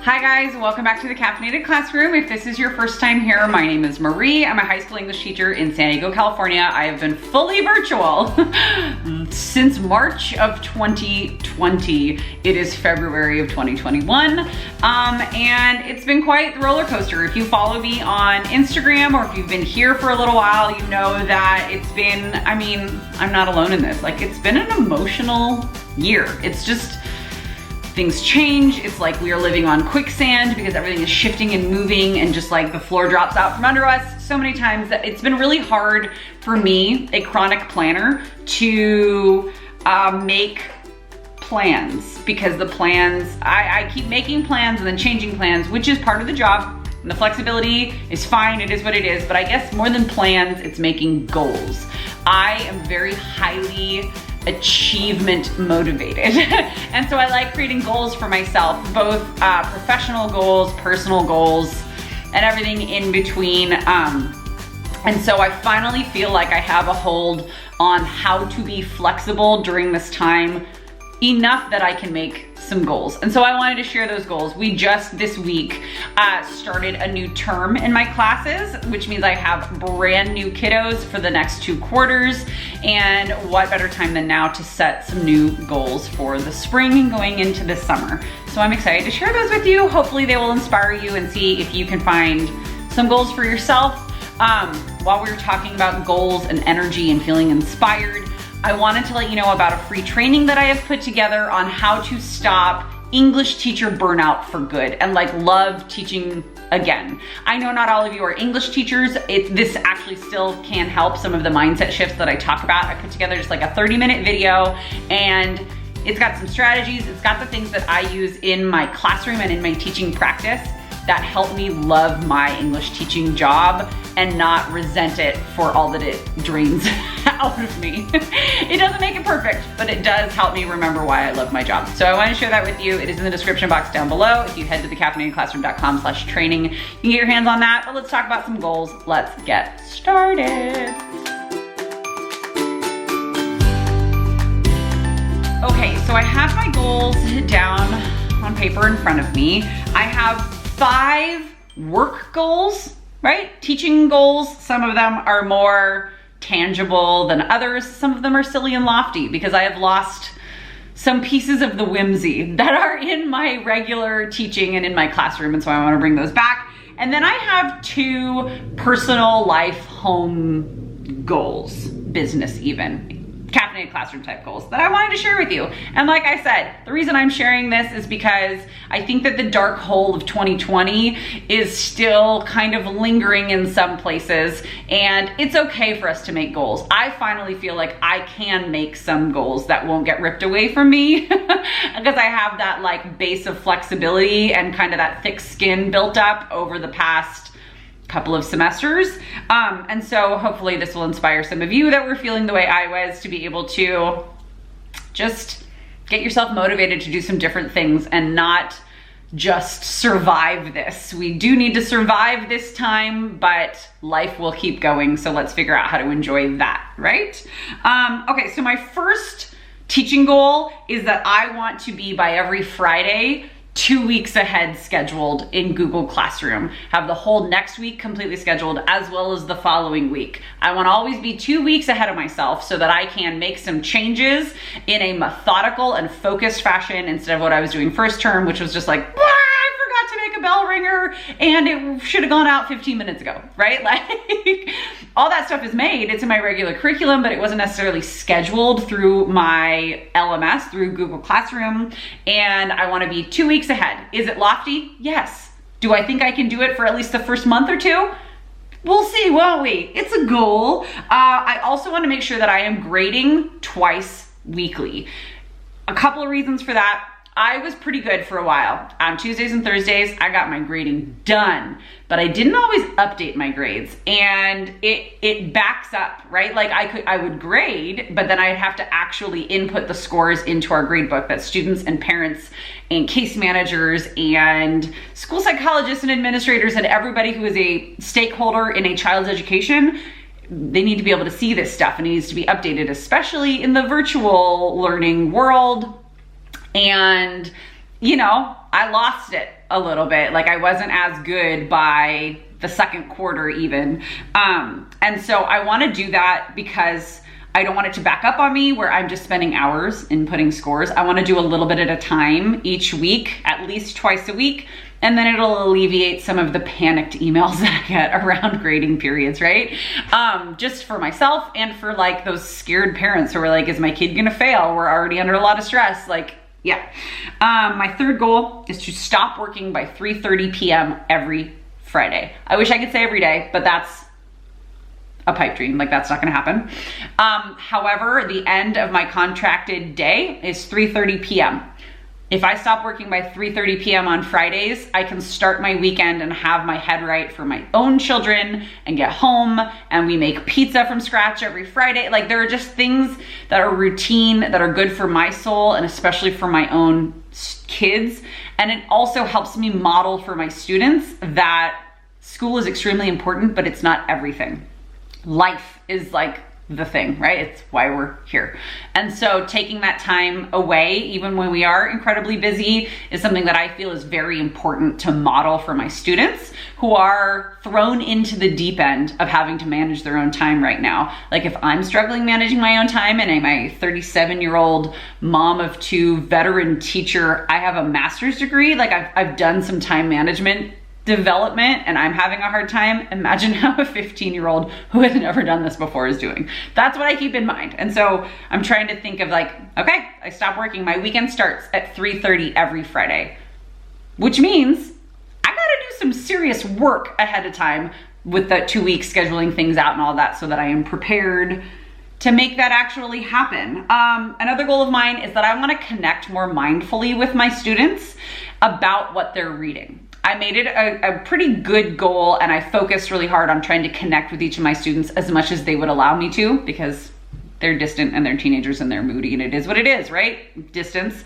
Hi guys, welcome back to the Caffeinated Classroom. If this is your first time here, my name is Marie. I'm a high school English teacher in San Diego, California. I have been fully virtual since March of 2020. It is February of 2021, and it's been quite the roller coaster. If you follow me on Instagram or if you've been here for a little while, you know that it's been, I'm not alone in this. Like, it's been an emotional year. It's just, things change. It's like we are living on quicksand because everything is shifting and moving and just like the floor drops out from under us so many times that it's been really hard for me, a chronic planner, to make plans, because the plans, I keep making plans and then changing plans, which is part of the job. And the flexibility is fine, it is what it is, but I guess more than plans, it's making goals. I am very highly achievement motivated. And so I like creating goals for myself, both professional goals, personal goals, and everything in between. And so I finally feel like I have a hold on how to be flexible during this time enough that I can make some goals. And so I wanted to share those goals. We just this week started a new term in my classes, which means I have brand new kiddos for the next 2 quarters. And what better time than now to set some new goals for the spring and going into the summer. So I'm excited to share those with you. Hopefully they will inspire you and see if you can find some goals for yourself. While we were talking about goals and energy and feeling inspired, I wanted to let you know about a free training that I have put together on how to stop English teacher burnout for good and like love teaching again. I know not all of you are English teachers. This actually still can help some of the mindset shifts that I talk about. I put together just like a 30-minute video, and it's got some strategies. It's got the things that I use in my classroom and in my teaching practice that help me love my English teaching job and not resent it for all that it drains out of me. It doesn't make it perfect, but it does help me remember why I love my job. So I want to share that with you. It is in the description box down below. If you head to thecaffeinatedclassroom.com/training, you can get your hands on that. But let's talk about some goals. Let's get started. Okay, so I have my goals down on paper in front of me. I have 5 work goals, right? Teaching goals. Some of them are more tangible than others. Some of them are silly and lofty because I have lost some pieces of the whimsy that are in my regular teaching and in my classroom. And so I want to bring those back. And then I have 2 personal life, home goals, business even, caffeinated classroom type goals that I wanted to share with you. And like I said, the reason I'm sharing this is because I think that the dark hole of 2020 is still kind of lingering in some places, and it's okay for us to make goals. I finally feel like I can make some goals that won't get ripped away from me because I have that like base of flexibility and kind of that thick skin built up over the past couple of semesters. And so hopefully this will inspire some of you that were feeling the way I was to be able to just get yourself motivated to do some different things and not just survive this. We do need to survive this time, but life will keep going. So let's figure out how to enjoy that, right? Okay, so my first teaching goal is that I want to be by every Friday 2 weeks ahead scheduled in Google Classroom. Have the whole next week completely scheduled as well as the following week. I want to always be 2 weeks ahead of myself so that I can make some changes in a methodical and focused fashion instead of what I was doing first term, which was just like, I forgot to make a bell ringer and it should have gone out 15 minutes ago, right? Like all that stuff is made. It's in my regular curriculum, but it wasn't necessarily scheduled through my LMS, through Google Classroom. And I want to be 2 weeks ahead. Is it lofty? Yes. Do I think I can do it for at least the first month or 2? We'll see, won't we? It's a goal. I also want to make sure that I am grading twice weekly. A couple of reasons for that. I was pretty good for a while. On Tuesdays and Thursdays, I got my grading done, but I didn't always update my grades, and it backs up, right? Like I would grade, but then I'd have to actually input the scores into our grade book that students and parents and case managers and school psychologists and administrators and everybody who is a stakeholder in a child's education, they need to be able to see this stuff, and it needs to be updated, especially in the virtual learning world. And, you know, I lost it. a little bit. Like I wasn't as good by the second quarter even. And so I want to do that because I don't want it to back up on me where I'm just spending hours inputting scores. I want to do a little bit at a time each week, at least twice a week. And then it'll alleviate some of the panicked emails that I get around grading periods, right? Just for myself and for like those scared parents who are like, is my kid gonna fail? We're already under a lot of stress. Like, yeah. My third goal is to stop working by 3:30 p.m. every Friday. I wish I could say every day, but that's a pipe dream. Like that's not gonna happen. However, the end of my contracted day is 3:30 p.m. If I stop working by 3:30 p.m. on Fridays, I can start my weekend and have my head right for my own children and get home, and we make pizza from scratch every Friday. Like there are just things that are routine that are good for my soul and especially for my own kids. And it also helps me model for my students that school is extremely important, but it's not everything. Life is like the thing, right? It's why we're here. And so taking that time away, even when we are incredibly busy, is something that I feel is very important to model for my students who are thrown into the deep end of having to manage their own time right now. Like if I'm struggling managing my own time and I'm a 37-year-old mom of two, veteran teacher, I have a master's degree, like I've done some time management development and I'm having a hard time, imagine how a 15-year-old who has never done this before is doing. That's what I keep in mind. And so I'm trying to think of like, okay, I stop working. My weekend starts at 3:30 every Friday, which means I gotta do some serious work ahead of time with the 2 weeks scheduling things out and all that so that I am prepared to make that actually happen. Another goal of mine is that I wanna connect more mindfully with my students about what they're reading. I made it a pretty good goal and I focused really hard on trying to connect with each of my students as much as they would allow me to because they're distant and they're teenagers and they're moody and it is what it is, right? Distance.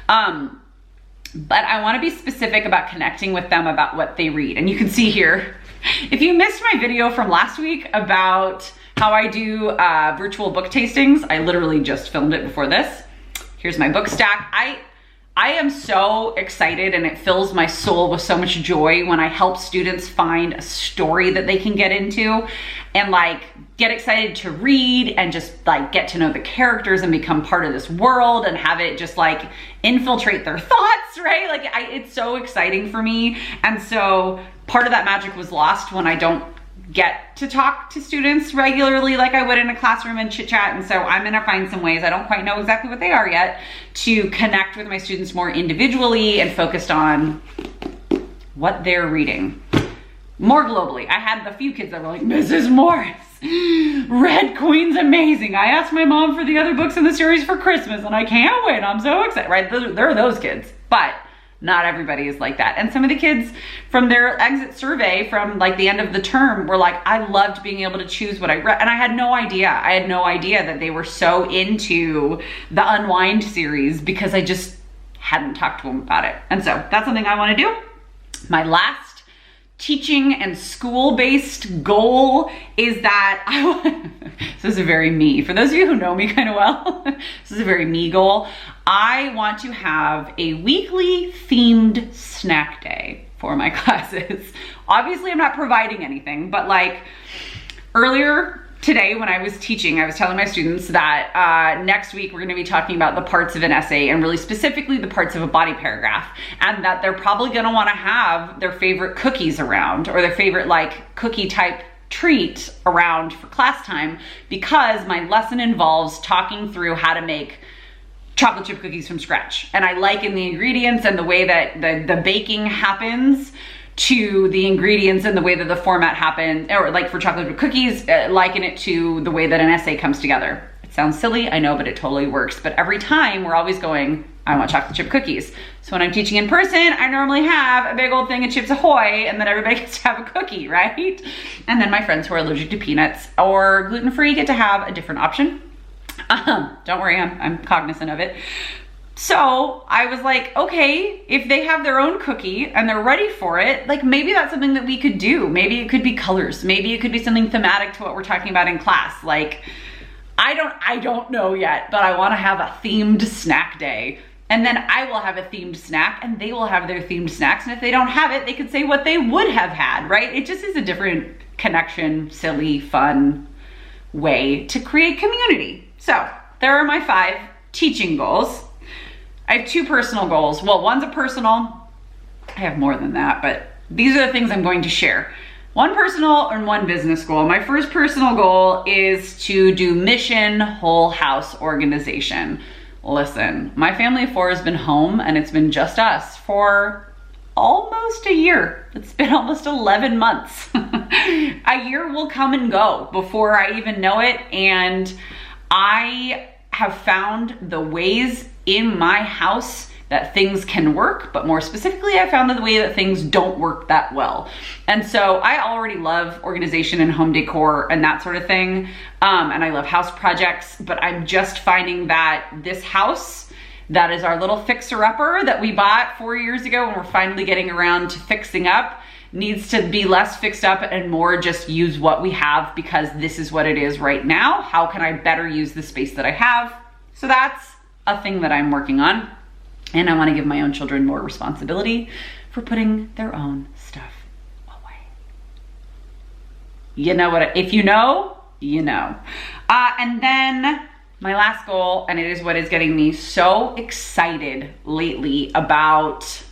But I wanna be specific about connecting with them about what they read. And you can see here, if you missed my video from last week about how I do virtual book tastings, I literally just filmed it before this. Here's my book stack. I am so excited and it fills my soul with so much joy when I help students find a story that they can get into and like get excited to read and just like get to know the characters and become part of this world and have it just like infiltrate their thoughts, right? Like it's so exciting for me. And so part of that magic was lost when I don't get to talk to students regularly like I would in a classroom and chit chat. And so I'm gonna find some ways, I don't quite know exactly what they are yet, to connect with my students more individually and focused on what they're reading. More globally, I had a few kids that were like, Mrs. Morris, Red Queen's amazing. I asked my mom for the other books in the series for Christmas and I can't wait, I'm so excited, right? There are those kids, but not everybody is like that. And some of the kids from their exit survey from like the end of the term were like, I loved being able to choose what I read. And I had no idea. I had no idea that they were so into the Unwind series because I just hadn't talked to them about it. And so that's something I want to do. My last teaching and school-based goal is that this is a very me. For those of you who know me kind of well, this is a very me goal. I want to have a weekly themed snack day for my classes. Obviously, I'm not providing anything, but like earlier today when I was teaching, I was telling my students that next week we're gonna be talking about the parts of an essay and really specifically the parts of a body paragraph, and that they're probably gonna wanna have their favorite cookies around or their favorite like cookie type treat around for class time because my lesson involves talking through how to make chocolate chip cookies from scratch. And I liken the ingredients and the way that the baking happens to the ingredients and the way that the format happens, or like for chocolate chip cookies, liken it to the way that an essay comes together. It sounds silly, I know, but it totally works. But every time we're always going, I want chocolate chip cookies. So when I'm teaching in person, I normally have a big old thing of Chips Ahoy and then everybody gets to have a cookie, right? And then my friends who are allergic to peanuts or gluten-free get to have a different option. Don't worry, I'm cognizant of it. So I was like, okay, if they have their own cookie and they're ready for it, like maybe that's something that we could do. Maybe it could be colors. Maybe it could be something thematic to what we're talking about in class. Like, I don't know yet, but I want to have a themed snack day And then I will have a themed snack and they will have their themed snacks. And if they don't have it, they could say what they would have had, right? It just is a different connection, silly, fun way to create community. So there are my 5 teaching goals. I have 2 personal goals. Well, one's a personal, I have more than that, but these are the things I'm going to share. 1 personal and 1 business goal. My first personal goal is to do mission whole house organization. Listen, my family of 4 has been home and it's been just us for almost a year. It's been almost 11 months. A year will come and go before I even know it. And I have found the ways in my house that things can work, but more specifically, I found the way that things don't work that well. And so I already love organization and home decor and that sort of thing. And I love house projects, but I'm just finding that this house, that is our little fixer-upper that we bought 4 years ago and we're finally getting around to fixing up, needs to be less fixed up and more just use what we have because this is what it is right now. How can I better use the space that I have? So that's a thing that I'm working on. And I want to give my own children more responsibility for putting their own stuff away. You know what, if you know, you know. And then my last goal, and it is what is getting me so excited lately about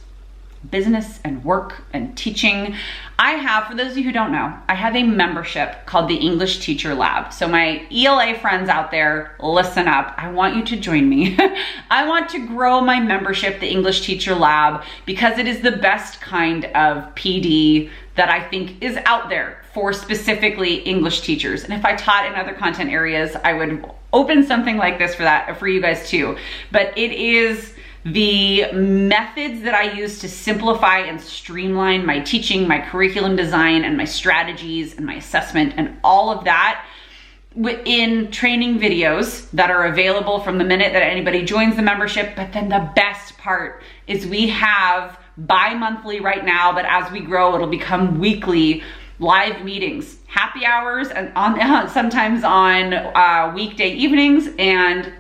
business and work and teaching. I have, for those of you who don't know, I have a membership called the English Teacher Lab. So my ELA friends out there, listen up. I want you to join me. I want to grow my membership, the English Teacher Lab, because it is the best kind of PD that I think is out there for specifically English teachers. And if I taught in other content areas, I would open something like this for you guys too. But it is the methods that I use to simplify and streamline my teaching, my curriculum design, and my strategies and my assessment and all of that in training videos that are available from the minute that anybody joins the membership. But then the best part is we have bi-monthly right now, but as we grow, it'll become weekly live meetings, happy hours, and sometimes on weekday evenings, and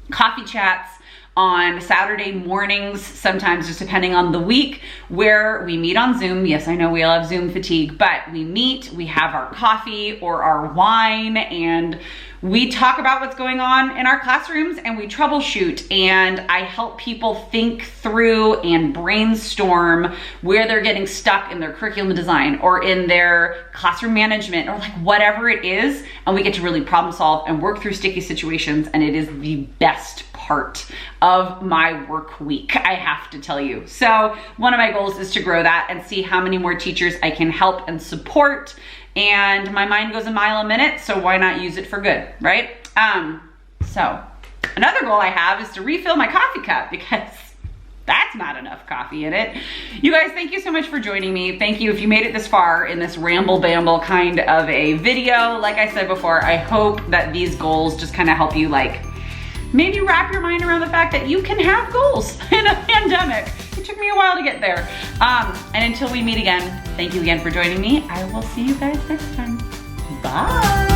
coffee chats on Saturday mornings, sometimes just depending on the week, where we meet on Zoom. Yes, I know we all have Zoom fatigue, but we meet, we have our coffee or our wine, and we talk about what's going on in our classrooms and we troubleshoot, and I help people think through and brainstorm where they're getting stuck in their curriculum design or in their classroom management or like whatever it is, and we get to really problem solve and work through sticky situations, and it is the best part of my work week, I have to tell you. So one of my goals is to grow that and see how many more teachers I can help and support. And my mind goes a mile a minute, so why not use it for good, right? So another goal I have is to refill my coffee cup because that's not enough coffee in it. You guys, thank you so much for joining me. Thank you if you made it this far in this ramble bamble kind of a video. Like I said before, I hope that these goals just kind of help you maybe wrap your mind around the fact that you can have goals in a pandemic. It took me a while to get there. And until we meet again, thank you again for joining me. I will see you guys next time. Bye.